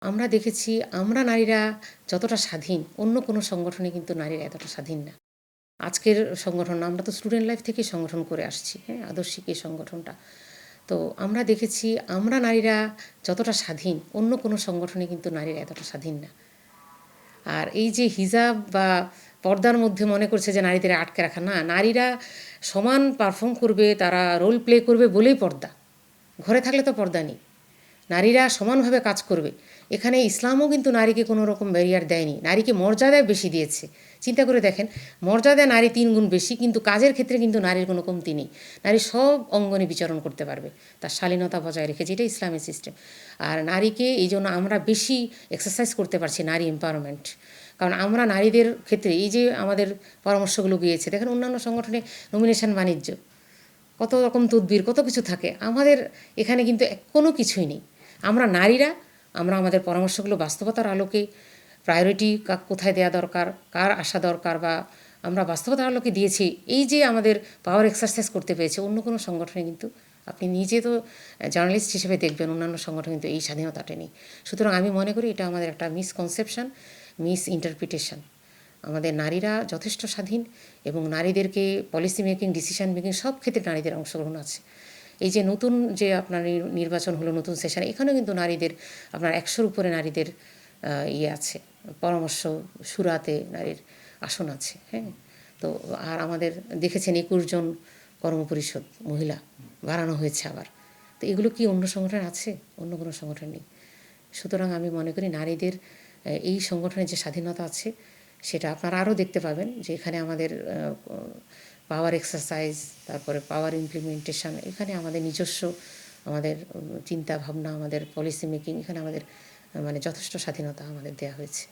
আমরা দেখেছি আমরা নারীরা যতটা স্বাধীন অন্য কোনো সংগঠনে কিন্তু নারীরা এতটা স্বাধীন না। আজকের সংগঠন আমরা তো স্টুডেন্ট লাইফ থেকেই সংগঠন করে আসছি, হ্যাঁ, আদর্শিক এই সংগঠনটা। তো আমরা দেখেছি আমরা নারীরা যতটা স্বাধীন অন্য কোনো সংগঠনে কিন্তু নারীরা এতটা স্বাধীন না। আর এই যে হিজাব বা পর্দার মধ্যে মনে করছে যে নারীদের আটকে রাখা, না, নারীরা সমান পারফর্ম করবে, তারা রোল প্লে করবে বলেই পর্দা। ঘরে থাকলে তো পর্দা নেই। নারীরা সমানভাবে কাজ করবে। এখানে ইসলামও কিন্তু নারীকে কোনো রকম ব্যারিয়ার দেয়নি, নারীকে মর্যাদায় বেশি দিয়েছে। চিন্তা করে দেখেন, মর্যাদায় নারী 3 গুণ বেশি, কিন্তু কাজের ক্ষেত্রে কিন্তু নারীর কোনো কমতি নেই। নারী সব অঙ্গনে বিচরণ করতে পারবে তার শালীনতা বজায় রেখে, যেটা ইসলামের সিস্টেম। আর নারীকে এই জন্য আমরা বেশি এক্সারসাইজ করতে পারছি, নারী এম্পাওয়ারমেন্ট। কারণ আমরা নারীদের ক্ষেত্রে এই যে আমাদের পরামর্শগুলো গিয়েছে, দেখেন অন্যান্য সংগঠনে নমিনেশন বাণিজ্য, কত রকম তদবির, কত কিছু থাকে। আমাদের এখানে কিন্তু কোনো কিছুই নেই। আমরা নারীরা আমরা আমাদের পরামর্শগুলো বাস্তবতার আলোকে প্রায়োরিটি কোথায় দেওয়া দরকার, কার আসা দরকার, বা আমরা বাস্তবতার আলোকে দিয়েছি। এই যে আমাদের পাওয়ার এক্সারসাইজ করতে পেরেছে, অন্য কোনো সংগঠনে কিন্তু, আপনি নিজে তো জার্নালিস্ট হিসেবে দেখবেন, অন্যান্য সংগঠনে কিন্তু এই স্বাধীনতাটা নেই। সুতরাং আমি মনে করি এটা আমাদের একটা মিসকনসেপশন, মিস ইন্টারপ্রিটেশন। আমাদের নারীরা যথেষ্ট স্বাধীন, এবং নারীদেরকে পলিসি মেকিং, ডিসিশন মেকিং সব ক্ষেত্রে নারীদের অংশগ্রহণ আছে। এই যে নতুন যে আপনার নির্বাচন হলো, নতুন সেশন, এখানেও কিন্তু নারীদের আপনার 100-র উপরে নারীদের আছে, পরামর্শ সুরাতে নারীর আসন আছে, হ্যাঁ। তো আর আমাদের দেখেছেন 21 জন কর্মপরিষদ মহিলা বাড়ানো হয়েছে আবার। তো এগুলো কি অন্য সংগঠন আছে? অন্য কোনো সংগঠন নেই। সুতরাং আমি মনে করি নারীদের এই সংগঠনের যে স্বাধীনতা আছে সেটা আপনারা আরও দেখতে পাবেন, যে এখানে আমাদের পাওয়ার এক্সারসাইজ, তারপরে পাওয়ার ইমপ্লিমেন্টেশন, এখানে আমাদের নিজস্ব আমাদের চিন্তা ভাবনা, আমাদের পলিসি মেকিং, এখানে আমাদের মানে যথেষ্ট স্বাধীনতা আমাদের দেওয়া হয়েছে।